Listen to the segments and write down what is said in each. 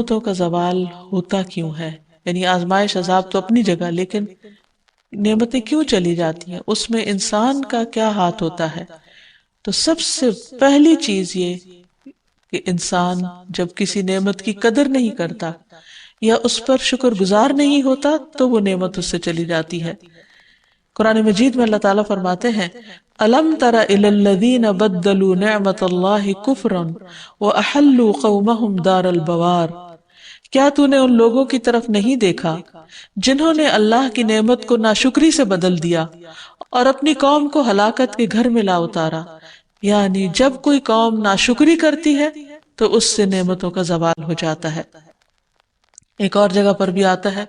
نعمتوں کا زوال ہوتا کیوں ہے؟ یعنی آزمائش عذاب تو اپنی جگہ، لیکن نعمتیں کیوں چلی جاتی ہیں، اس میں انسان کا کیا ہاتھ ہوتا ہے؟ تو سب سے پہلی چیز یہ کہ انسان جب کسی نعمت کی قدر نہیں کرتا یا اس پر شکر گزار نہیں ہوتا تو وہ نعمت اس سے چلی جاتی ہے۔ قرآن مجید میں اللہ تعالیٰ فرماتے ہیں أَلَمْ تَرَ إِلَى الَّذِينَ بَدَّلُوا نِعْمَةَ اللَّهِ كُفْرًا وَأَحَلُّوا قَوْمَهُمْ دَارَ الْبَوَارِ، کیا تو نے ان لوگوں کی طرف نہیں دیکھا جنہوں نے اللہ کی نعمت کو ناشکری سے بدل دیا اور اپنی قوم کو ہلاکت کے گھر میں لا اتارا؟ یعنی جب کوئی قوم ناشکری کرتی ہے تو اس سے نعمتوں کا زوال ہو جاتا ہے۔ ایک اور جگہ پر بھی آتا ہے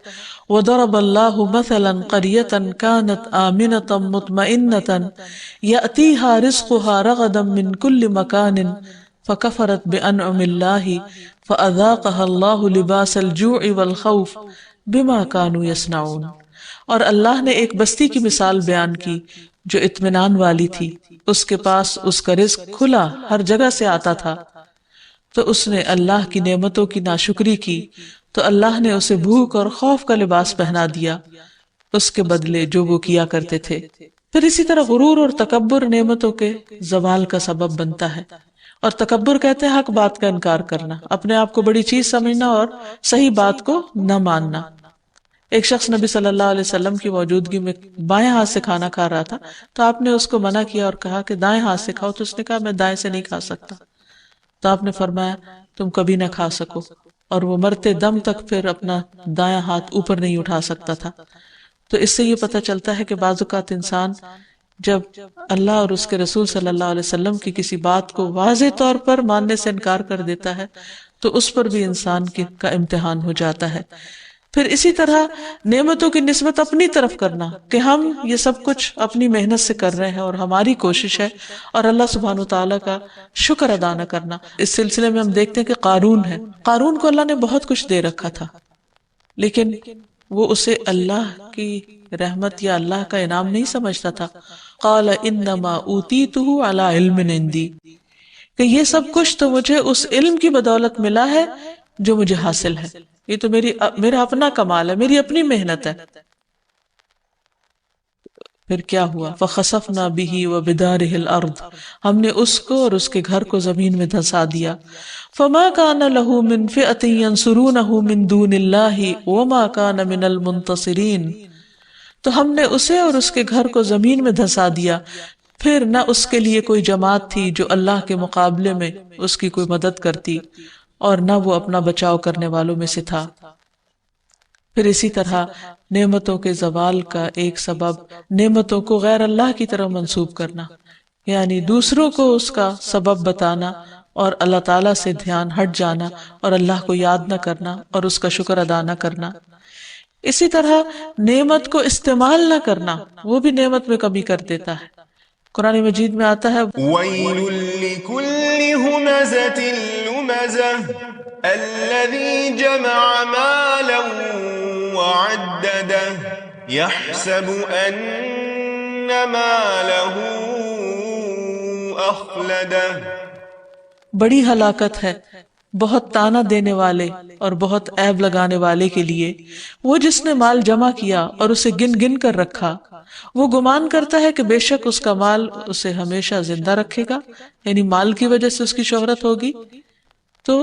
وَضَرَبَ اللَّهُ مَثَلًا قَرْيَةً كَانَتْ آمِنَةً مُطْمَئِنَّةً يَأْتِيهَا رِزْقُهَا رَغَدًا مِّن كُلِّ مَكَانٍ فَكَفَرَتْ بِأَنْعُمِ اللَّهِ فَأَذَاقَهَا اللَّهُ لِبَاسَ الْجُوعِ وَالْخَوْفِ بِمَا كَانُوا يَصْنَعُونَ۔ اور اللہ نے ایک بستی کی مثال بیان کی جو اطمینان والی تھی، اس کے پاس اس کا رزق کھلا ہر جگہ سے آتا تھا، تو اس نے اللہ کی نعمتوں کی ناشکری کی تو اللہ نے اسے بھوک اور خوف کا لباس پہنا دیا اس کے بدلے جو وہ کیا کرتے تھے۔ پھر اسی طرح غرور اور تکبر نعمتوں کے زوال کا سبب بنتا ہے، اور تکبر کہتے ہیں حق بات کا انکار کرنا، اپنے آپ کو بڑی چیز سمجھنا اور صحیح بات کو نہ ماننا۔ ایک شخص نبی صلی اللہ علیہ وسلم کی موجودگی میں بائیں ہاتھ سے کھانا کھا رہا تھا تو آپ نے اس کو منع کیا اور کہا کہ دائیں ہاتھ سے کھاؤ، تو اس نے کہا میں دائیں سے نہیں کھا سکتا، تو آپ نے فرمایا تم کبھی نہ کھا سکو، اور وہ مرتے دم تک پھر اپنا دایاں ہاتھ اوپر نہیں اٹھا سکتا تھا۔ تو اس سے یہ پتہ چلتا ہے کہ بعض اوقات انسان جب اللہ اور اس کے رسول صلی اللہ علیہ وسلم کی کسی بات کو واضح طور پر ماننے سے انکار کر دیتا ہے تو اس پر بھی انسان کا امتحان ہو جاتا ہے۔ پھر اسی طرح نعمتوں کی نسبت اپنی طرف کرنا کہ ہم یہ سب کچھ اپنی محنت سے کر رہے ہیں اور ہماری کوشش ہے، اور اللہ سبحانہ وتعالیٰ کا شکر ادا نہ کرنا۔ اس سلسلے میں ہم دیکھتے ہیں کہ قارون ہے، قارون کو اللہ نے بہت کچھ دے رکھا تھا، لیکن وہ اسے اللہ کی رحمت یا اللہ کا انعام نہیں سمجھتا تھا۔ قال انما اوتیتہ علی علم عندی، کہ یہ سب کچھ تو مجھے اس علم کی بدولت ملا ہے جو مجھے حاصل ہے، یہ تو میرا اپنا کمال ہے، میری اپنی محنت ہے۔ پھر کیا ہوا؟ فخسفنا بہ وبدارہ الارض، ہم نے اس کو اور اس کے گھر کو زمین میں دھسا دیا۔ فما کان لہ من فئۃ ینصرونہ من دون اللہ وما کان من المنتصرین، تو ہم نے اسے اور اس کے گھر کو زمین میں دھسا دیا، پھر نہ اس کے لیے کوئی جماعت تھی جو اللہ کے مقابلے میں اس کی کوئی مدد کرتی، اور نہ وہ اپنا بچاؤ کرنے والوں میں سے تھا۔ پھر اسی طرح نعمتوں کے زوال کا ایک سبب نعمتوں کو غیر اللہ کی طرف منسوب کرنا، یعنی دوسروں کو اس کا سبب بتانا اور اللہ تعالیٰ سے دھیان ہٹ جانا اور اللہ کو یاد نہ کرنا اور اس کا شکر ادا نہ کرنا۔ اسی طرح نعمت کو استعمال نہ کرنا، وہ بھی نعمت میں کمی کر دیتا ہے۔ قرآن مجید میں آتا ہے وَيْلٌ لِكُلِّ هُمَزَةٍ لُمَزَةٍ الَّذِي جَمَعَ مَالًا وَعَدَّدَهُ يَحْسَبُ أَنَّ مَالَهُ أَخْلَدَهُ۔ بڑی ہلاکت ہے بہت تانا دینے والے اور بہت عیب لگانے والے کے لیے وہ جس نے مال جمع کیا اور اسے گن گن کر رکھا، وہ گمان کرتا ہے کہ بے شک اس کا مال اسے ہمیشہ زندہ رکھے گا، یعنی مال کی وجہ سے اس کی شہرت ہوگی۔ تو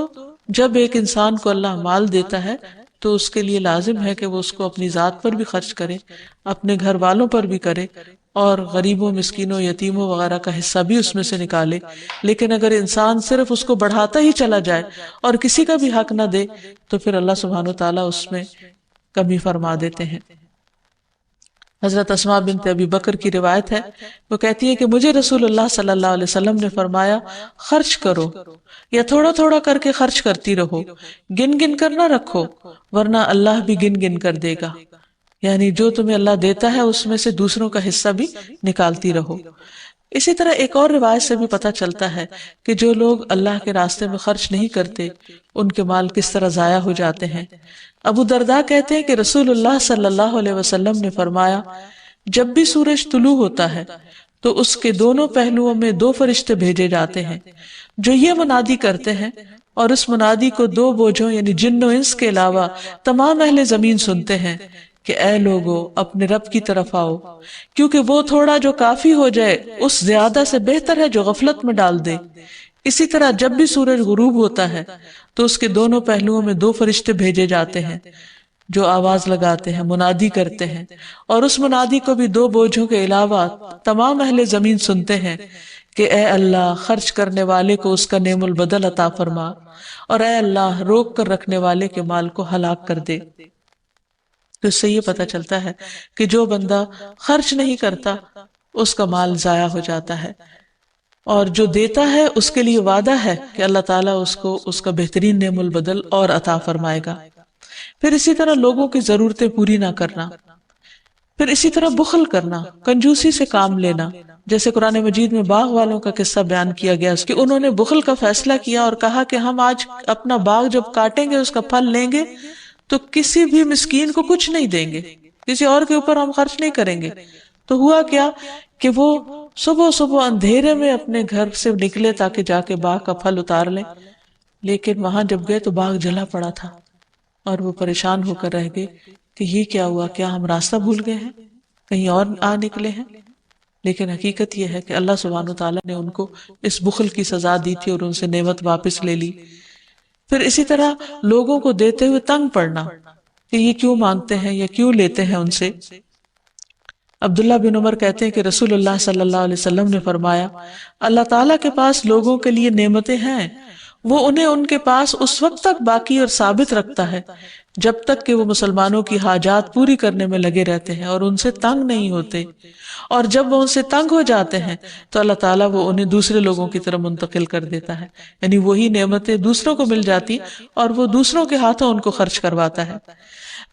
جب ایک انسان کو اللہ مال دیتا ہے تو اس کے لیے لازم ہے کہ وہ اس کو اپنی ذات پر بھی خرچ کرے، اپنے گھر والوں پر بھی کرے، اور غریبوں، مسکینوں، یتیموں وغیرہ کا حصہ بھی اس میں سے نکالے۔ لیکن اگر انسان صرف اس کو بڑھاتا ہی چلا جائے اور کسی کا بھی حق نہ دے تو پھر اللہ سبحانہ وتعالیٰ اس میں کمی فرما دیتے ہیں۔ حضرت اسماء بنت ابی بکر کی روایت ہے، وہ کہتی ہے کہ مجھے رسول اللہ صلی اللہ علیہ وسلم نے فرمایا خرچ کرو یا تھوڑا تھوڑا کر کے خرچ کرتی رہو، گن گن کر نہ رکھو ورنہ اللہ بھی گن گن کر دے گا، یعنی جو تمہیں اللہ دیتا ہے اس میں سے دوسروں کا حصہ بھی نکالتی رہو۔ اسی طرح ایک اور روایت سے بھی پتہ چلتا ہے کہ جو لوگ اللہ کے راستے میں خرچ نہیں کرتے ان کے مال کس طرح ضائع ہو جاتے ہیں۔ ابو درداء کہتے ہیں کہ رسول اللہ صلی اللہ علیہ وسلم نے فرمایا جب بھی سورج طلوع ہوتا ہے تو اس کے دونوں پہلوؤں میں 2 فرشتے بھیجے جاتے ہیں جو یہ منادی کرتے ہیں اور اس منادی کو دو بوجھوں یعنی جن و انس کے علاوہ تمام اہل زمین سنتے ہیں کہ اے لوگو اپنے رب کی طرف آؤ، کیونکہ وہ تھوڑا جو کافی ہو جائے اس زیادہ سے بہتر ہے جو غفلت میں ڈال دے۔ اسی طرح جب بھی سورج غروب ہوتا ہے تو اس کے دونوں پہلوؤں میں دو فرشتے بھیجے جاتے ہیں جو آواز لگاتے ہیں، منادی کرتے ہیں، اور اس منادی کو بھی دو بوجھوں کے علاوہ تمام اہل زمین سنتے ہیں کہ اے اللہ خرچ کرنے والے کو اس کا نعم البدل عطا فرما، اور اے اللہ روک کر رکھنے والے کے مال کو ہلاک کر دے۔ تو اس سے یہ پتہ چلتا ہے کہ جو بندہ خرچ نہیں کرتا اس کا مال ضائع ہو جاتا ہے، اور جو دیتا ہے اس کے لیے وعدہ ہے کہ اللہ تعالیٰ اس کو اس کا بہترین نعم البدل اور عطا فرمائے گا۔ پھر اسی طرح لوگوں کی ضرورتیں پوری نہ کرنا، پھر اسی طرح بخل کرنا، کنجوسی سے کام لینا، جیسے قرآن مجید میں باغ والوں کا قصہ بیان کیا گیا کہ انہوں نے بخل کا فیصلہ کیا اور کہا کہ ہم آج اپنا باغ جب کاٹیں گے اس کا پھل لیں گے تو کسی بھی مسکین کو کچھ نہیں دیں گے، کسی اور کے اوپر ہم خرچ نہیں کریں گے۔ تو ہوا کیا کہ وہ صبح صبح اندھیرے میں اپنے گھر سے نکلے تاکہ جا کے باغ کا پھل اتار لیں، لیکن وہاں جب گئے تو باغ جلا پڑا تھا اور وہ پریشان ہو کر رہ گئے کہ یہ کیا ہوا، کیا ہم راستہ بھول گئے ہیں، کہیں اور آ نکلے ہیں؟ لیکن حقیقت یہ ہے کہ اللہ سبحانہ وتعالیٰ نے ان کو اس بخل کی سزا دی تھی اور ان سے نعمت واپس لے لی۔ پھر اسی طرح لوگوں کو دیتے ہوئے تنگ پڑنا کہ یہ کیوں مانگتے ہیں یا کیوں لیتے ہیں ان سے۔ عبداللہ بن عمر کہتے ہیں کہ رسول اللہ صلی اللہ علیہ وسلم نے فرمایا، اللہ تعالیٰ کے پاس لوگوں کے لیے نعمتیں ہیں، وہ انہیں ان کے پاس اس وقت تک باقی اور ثابت رکھتا ہے جب تک کہ وہ مسلمانوں کی حاجات پوری کرنے میں لگے رہتے ہیں اور ان سے تنگ نہیں ہوتے، اور جب وہ ان سے تنگ ہو جاتے ہیں تو اللہ تعالیٰ وہ انہیں دوسرے لوگوں کی طرف منتقل کر دیتا ہے، یعنی وہی نعمتیں دوسروں کو مل جاتی اور وہ دوسروں کے ہاتھوں ان کو خرچ کرواتا ہے۔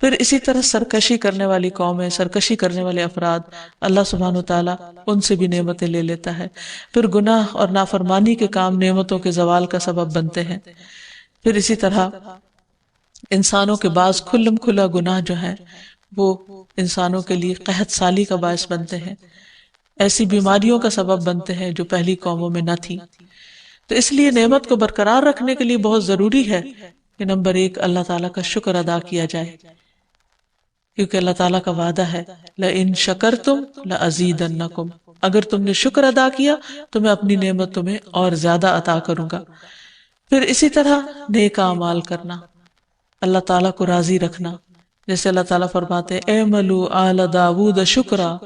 پھر اسی طرح سرکشی کرنے والی قومیں، سرکشی کرنے والے افراد، اللہ سبحانہ وتعالیٰ ان سے بھی نعمتیں لے لیتا ہے۔ پھر گناہ اور نافرمانی کے کام نعمتوں کے زوال کا سبب بنتے ہیں۔ پھر اسی طرح انسانوں کے بعض کھلم کھلا گناہ جو ہیں وہ انسانوں کے لیے قحط سالی کا باعث بنتے ہیں، ایسی بیماریوں کا سبب بنتے ہیں جو پہلی قوموں میں نہ تھی۔ تو اس لیے نعمت کو برقرار رکھنے کے لیے بہت ضروری ہے کہ نمبر 1 اللہ تعالیٰ کا شکر ادا کیا جائے، کیونکہ اللہ تعالیٰ کا وعدہ ہے لَإِن شَكَرْتُمْ لَأَزِيدَنَّكُمْ، اگر تم نے شکر ادا کیا تو میں اپنی نعمت تمہیں اور زیادہ عطا کروں گا۔ پھر اسی طرح نیک اعمال کرنا، اللہ تعالیٰ کو راضی رکھنا، جیسے اللہ تعالیٰ فرماتے ہیں اعملوا آل داود شکرا